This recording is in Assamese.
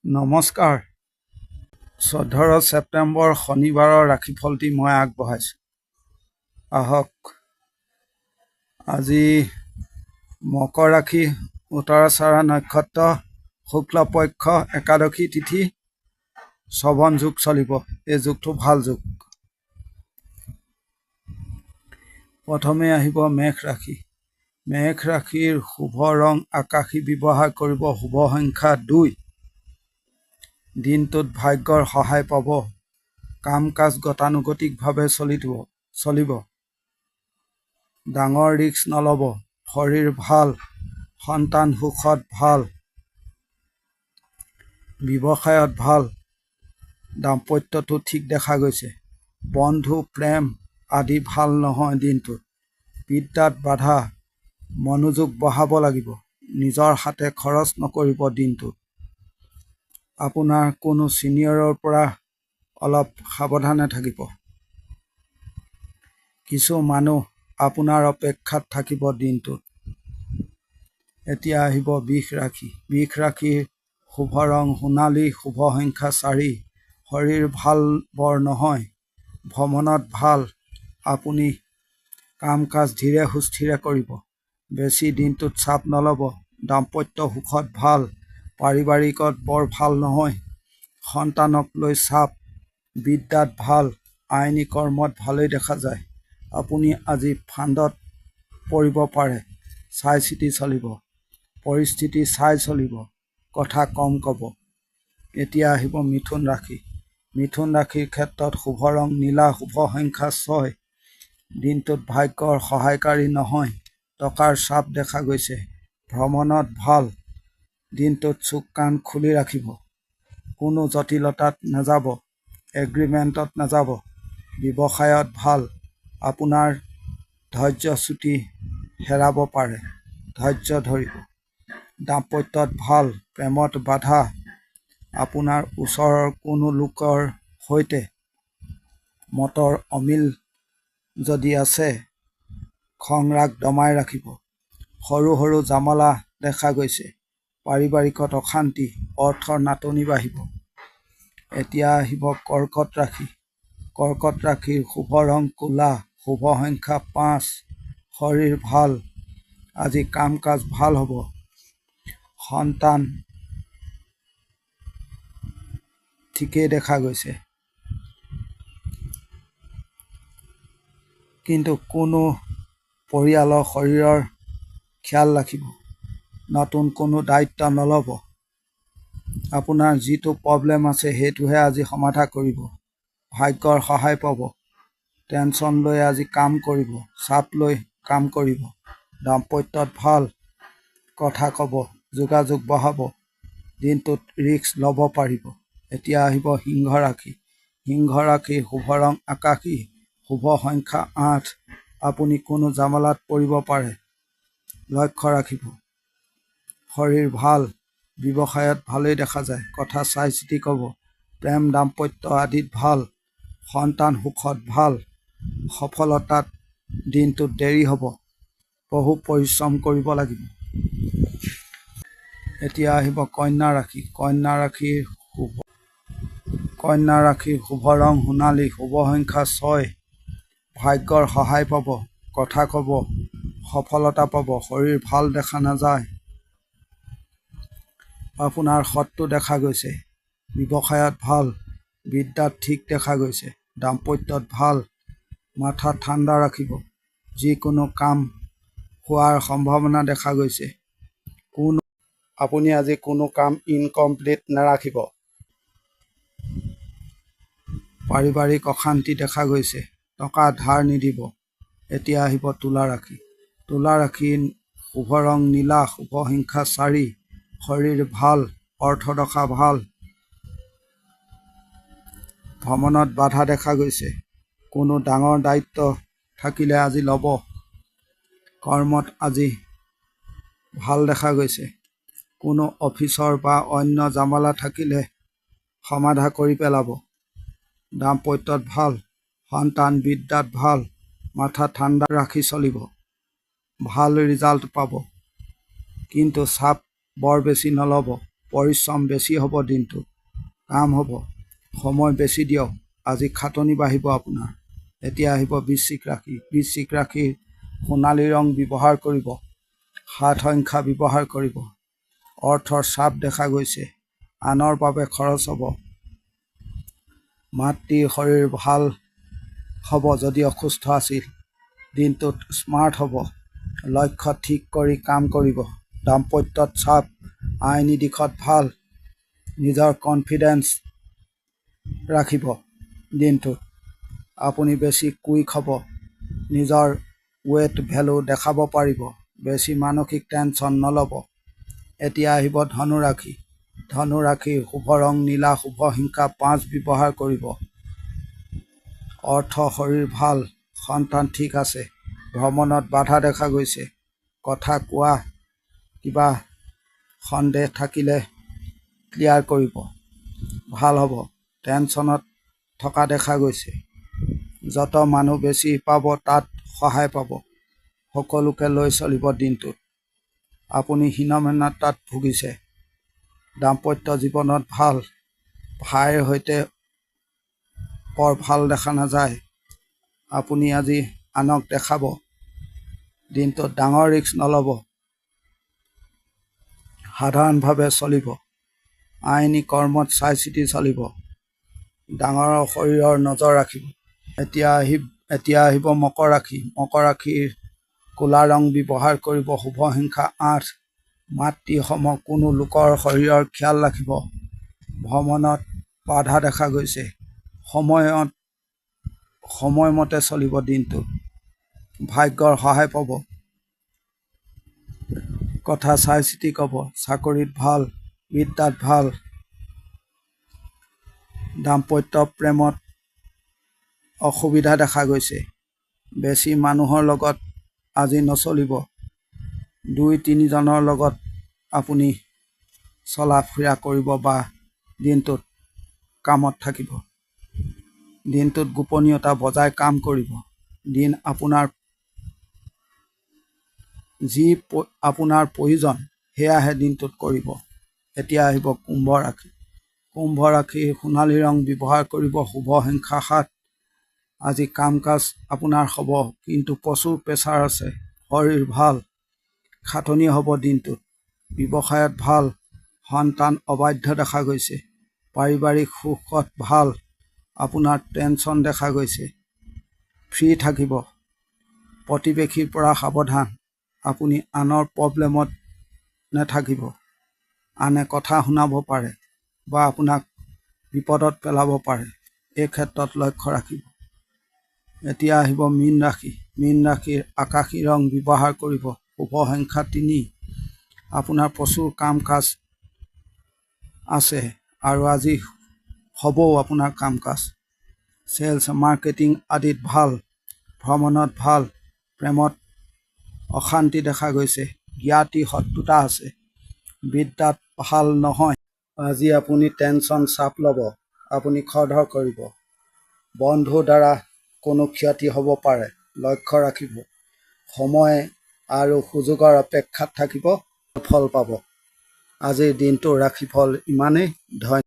নমস্কাৰ। 14 ছেপ্টেম্বৰ শনিবাৰৰ ৰাশিফলটি মই আগবঢ়াইছোঁ। আহক আজি মকৰ ৰাশি, উত্তৰাষাঢ়া নক্ষত্ৰ, শুক্লপক্ষ একাদশী তিথি, শ্ৰৱণ যুগ চলিব। এই যুগটো ভাল যুগ। প্ৰথমে আহিব মেষ ৰাশি। মেষ ৰাশিৰ শুভ ৰং আকাশী ব্যৱহাৰ কৰিব। শুভ সংখ্যা 2। দিনটোত ভাগ্যৰ সহায় পাব। কাম কাজ গতানুগতিকভাৱে চলিব। ডাঙৰ ৰিস্ক নল'ব। শৰীৰ ভাল। সন্তান সুখত ভাল। ব্যৱসায়ত ভাল। দাম্পত্যটো ঠিক দেখা গৈছে। বন্ধু প্ৰেম আদি ভাল নহয় দিনটোত। বিদ্যাত বাধা। মনোযোগ বঢ়াব লাগিব। নিজৰ হাতে খৰচ নকৰিব দিনটোত। আপোনাৰ কোনো ছিনিয়ৰৰ পৰা অলপ সাৱধানে থাকিব। কিছু মানুহ আপোনাৰ অপেক্ষাত থাকিব দিনটোত। এতিয়া আহিব বৃষ ৰাশি। বৃষ ৰাশিৰ শুভ ৰং সোণালী। শুভ সংখ্যা 4। শৰীৰ ভাল বৰ নহয়। ভ্ৰমণত ভাল। আপুনি কাম কাজ ধীৰে সুস্থিৰে কৰিব। বেছি দিনটোত চাপ নল'ব। দাম্পত্য সুখত ভাল। পাৰিবাৰিকত বৰ ভাল নহয়। সন্তানক লৈ চাপ। বিদ্যাত ভাল। আইনী কৰ্মত ভালেই দেখা যায়। আপুনি আজি ফান্দত পৰিব পাৰে। চাই চিতি চলিব। পৰিস্থিতি চাই চলিব। কথা কম ক'ব। এতিয়া আহিব মিথুন ৰাশি। মিথুন ৰাশিৰ ক্ষেত্ৰত শুভ ৰং নীলা। শুভ সংখ্যা 6। দিনটোত ভাগ্যৰ সহায়কাৰী নহয়। টকাৰ চাপ দেখা গৈছে। ভ্ৰমণত ভাল। দিনটোত চুক কাণ খুলি ৰাখিব। কোনো জটিলতাত নাযাব। এগ্ৰিমেণ্টত নাযাব। ব্যৱসায়ত ভাল। আপোনাৰ ধৈৰ্যচ্যুতি হেৰাব পাৰে। ধৈৰ্য ধৰিব। দাম্পত্যত ভাল। প্ৰেমত বাধা। আপোনাৰ ওচৰৰ কোনো লোকৰ সৈতে মতৰ অমিল যদি আছে, খং ৰাগ দমাই ৰাখিব। সৰু সৰু জামালা দেখা গৈছে। পাৰিবাৰিকত অশান্তি। অৰ্থৰ নাটনি বাঢ়িব। এতিয়া আহিব কৰ্কট ৰাশি। কৰ্কট ৰাশিৰ শুভ ৰং ক'লা। শুভ সংখ্যা 5। শৰীৰ ভাল। আজি কাম কাজ ভাল হ'ব। সন্তান ঠিকেই দেখা গৈছে। কিন্তু কোনো পৰিয়ালৰ শৰীৰৰ খিয়াল ৰাখিব। নতুন কোনো দায়িত্ব নল'ব। আপোনাৰ যিটো প্ৰব্লেম আছে সেইটোহে আজি সমাধা কৰিব। ভাগ্যৰ সহায় পাব। টেনচন লৈ আজি কাম কৰিব। চাপ লৈ কাম কৰিব। দাম্পত্যত ভাল। কথা ক'ব। যোগাযোগ বঢ়াব। দিনটোত ৰিস্ক ল'ব পাৰিব। এতিয়া আহিব সিংহ ৰাশি। সিংহ ৰাশিৰ শুভ ৰং আকাশী। শুভ সংখ্যা 8। আপুনি কোনো জামালাত পৰিব পাৰে। লক্ষ্য ৰাখিব। শৰীৰ ভাল। ব্যৱসায়ত ভালেই দেখা যায়। কথা চাই চিতি ক'ব। প্ৰেম দাম্পত্য আদিত ভাল। সন্তান সুখত ভাল। সফলতাত দিনটোত দেৰি হ'ব। বহু পৰিশ্ৰম কৰিব লাগিব। এতিয়া আহিব কন্যা ৰাশি। কন্যা ৰাশিৰ শুভ ৰং সোণালী। শুভ সংখ্যা 6। ভাগ্যৰ সহায় পাব। কথা ক'ব। সফলতা পাব। শৰীৰ ভাল দেখা নাযায়। আপোনাৰ শত্ৰু দেখা গৈছে। ব্যৱসায়ত ভাল। বিদ্যাত ঠিক দেখা গৈছে। দাম্পত্যত ভাল। মাথা ঠাণ্ডা ৰাখিব। যিকোনো কাম হোৱাৰ সম্ভাৱনা দেখা গৈছে। আপুনি আজি কোনো কাম ইনকমপ্লিট নাৰাখিব। পাৰিবাৰিক অশান্তি দেখা গৈছে। টকা ধাৰ নিদিব। এতিয়া আহিব তুলা ৰাশি। তুলা ৰাশিৰ শুভ ৰং নীলা। শুভ সংখ্যা 4। শৰীৰ ভাল। অৰ্থদশা ভাল। ভ্ৰমণত বাধা দেখা গৈছে। কোনো ডাঙৰ দায়িত্ব থাকিলে আজি ল'ব। কৰ্মত আজি ভাল দেখা গৈছে। কোনো অফিচৰ বা অন্য জামালা থাকিলে সমাধা কৰি পেলাব। দাম্পত্যত ভাল। সন্তান বিদ্যাত ভাল। মাথা ঠাণ্ডা ৰাখি চলিব। ভাল ৰিজাল্ট পাব। কিন্তু চাপ বৰ বেছি নল'ব। পৰিশ্ৰম বেছি হ'ব, দিনটোত কাম হ'ব, সময় বেছি দিয়ক। আজি খাটনি বাঢ়িব আপোনাৰ। এতিয়া আহিব বৃশ্চিক ৰাশি। বৃশ্চিক ৰাশিৰ সোণালী ৰং ব্যৱহাৰ কৰিব, 7 সংখ্যা ব্যৱহাৰ কৰিব। অৰ্থৰ চাপ দেখা গৈছে, আনৰ বাবে খৰচ হ'ব। মাতৃৰ শৰীৰ ভাল হ'ব যদি অসুস্থ আছিল। দিনটোত স্মাৰ্ট হ'ব, লক্ষ্য ঠিক কৰি কাম কৰিব। দাম্পত্যত চাপ, আইনী দিশত ভাল, নিজৰ কনফিডেন্স ৰাখিব। দিনটোত আপুনি বেছি কুইক হ'ব, নিজৰ ৱেট ভেলু দেখাব পাৰিব, বেছি মানসিক টেনশ্যন নল'ব। এতিয়া আহিব ধনু ৰাশি। ধনু ৰাশিৰ শুভ ৰং নীলা, শুভ সংখ্যা 5 ব্যৱহাৰ কৰিব। অৰ্থ শৰীৰ ভাল, সন্তান ঠিক আছে। ভ্ৰমণত বাধা দেখা গৈছে। কথা কোৱা, কিবা সন্দেহ থাকিলে ক্লিয়াৰ কৰিব, ভাল হ'ব। টেনশ্যনত থকা দেখা গৈছে। যত মানুহ বেছি পাব তাত সহায় পাব। সকলোকে লৈ চলিব দিনটোত। আপুনি হীনমন্যতাত ভুগিছে। দাম্পত্য জীৱনত ভাল, ভাইৰ সৈতে বৰ ভাল দেখা নাযায়। আপুনি আজি আনক দেখাব। দিনটোত ডাঙৰ ৰিস্ক নল'ব, সাধাৰণভাৱে চলিব। আইনী কৰ্মত চাই চিতি চলিব। ডাঙৰৰ শৰীৰৰ নজৰ ৰাখিব। এতিয়া আহিব মকৰ ৰাশি। মকৰ ৰাশিৰ ক'লা ৰং ব্যৱহাৰ কৰিব। শুভ সংখ্যা 8। মাতৃসম কোনো লোকৰ শৰীৰৰ খিয়াল ৰাখিব। ভ্ৰমণত বাধা দেখা গৈছে। সময়মতে চলিব দিনটোত। ভাগ্যৰ সহায় পাব। কথা চাই চিতি ক'ব। চাকৰিত ভাল, বিদ্যাত ভাল। দাম্পত্য প্ৰেমত অসুবিধা দেখা গৈছে। বেছি মানুহৰ লগত আজি নচলিব। 2-3 জনৰ লগত আপুনি চলা ফুৰা কৰিব বা দিনটোত কামত থাকিব। দিনটোত গোপনীয়তা বজাই কাম কৰিব। দিন যি আপোনাৰ প্ৰয়োজন সেয়াহে দিনটোত কৰিব। এতিয়া আহিব কুম্ভ ৰাশি। কুম্ভ ৰাশিৰ সোণালী ৰং ব্যৱহাৰ কৰিব। শুভ সংখ্যা 7। আজি কাম কাজ আপোনাৰ হ'ব, কিন্তু প্ৰচুৰ প্ৰেছাৰ আছে। শৰীৰ ভাল, খাটনি হ'ব দিনটোত। ব্যৱসায়ত ভাল, সন্তান অবাধ্য দেখা গৈছে। পাৰিবাৰিক সুখত ভাল, আপোনাৰ টেনশ্যন দেখা গৈছে। ফ্ৰী থাকিব। প্ৰতিবেশীৰ পৰা সাৱধান। আপুনি আনৰ প্ৰব্লেমত নেথাকিব। আনে কথা শুনাব পাৰে বা আপোনাক বিপদত পেলাব পাৰে। এই ক্ষেত্ৰত লক্ষ্য ৰাখিব। এতিয়া আহিব মীন ৰাশি। মীন ৰাশিৰ আকাশী ৰং ব্যৱহাৰ কৰিব। শুভ সংখ্যা 3। আপোনাৰ প্ৰচুৰ কাম কাজ আছে আৰু আজি হ'বও আপোনাৰ কাম কাজ। চেলছ, মাৰ্কেটিং আদিত ভাল। ভ্ৰমণত ভাল। প্ৰেমত অশান্তি দেখা গৈছে। জ্ঞাতি শত্ৰুতা আছে। বিদ্যাত ভাল নহয়। আজি আপুনি টেনশ্যন চাপ ল'ব। আপুনি খৰধৰ কৰিব। বন্ধুৰ দ্বাৰা কোনো ক্ষতি হ'ব পাৰে। লক্ষ্য ৰাখিব। সময় আৰু সুযোগৰ অপেক্ষাত থাকিব, ফল পাব। আজিৰ দিনটোৰ ৰাশিফল ইমানেই। ধন্যবাদ।